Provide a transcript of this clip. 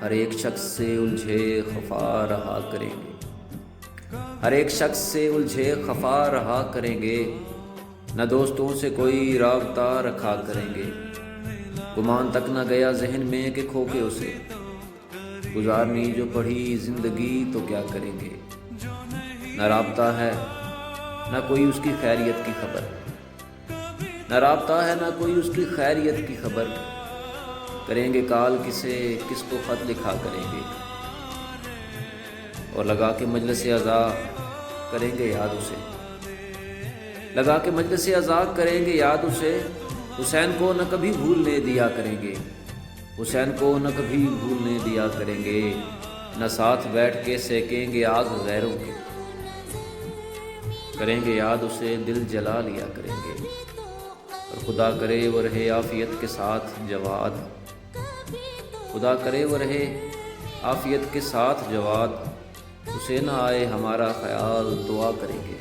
ہر ایک شخص سے الجھے خفا رہا کریں گے، ہر ایک شخص سے الجھے خفا رہا کریں گے، نہ دوستوں سے کوئی رابطہ رکھا کریں گے، گمان تک نہ گیا ذہن میں کہ کھو کے اسے گزارنی جو پڑھی زندگی تو کیا کریں گے، نہ رابطہ ہے نہ کوئی اس کی خیریت کی خبر، نہ رابطہ ہے نہ کوئی اس کی خیریت کی خبر، کریں گے کال کسے کس کو خط لکھا کریں گے، اور لگا کے مجلس عزا کریں گے یاد اسے، لگا کے مجلس عزا کریں گے یاد اسے، حسین کو نہ کبھی بھولنے دیا کریں گے، حسین کو نہ کبھی بھولنے دیا کریں گے، نہ ساتھ بیٹھ کے سینکیں گے آگ غیروں کی، کریں گے یاد اسے دل جلا لیا کریں گے، اور خدا کرے وہ رہے عافیت کے ساتھ جواد، خدا کرے وہ رہے عافیت کے ساتھ جواد، اسے نہ آئے ہمارا خیال دعا کریں گے۔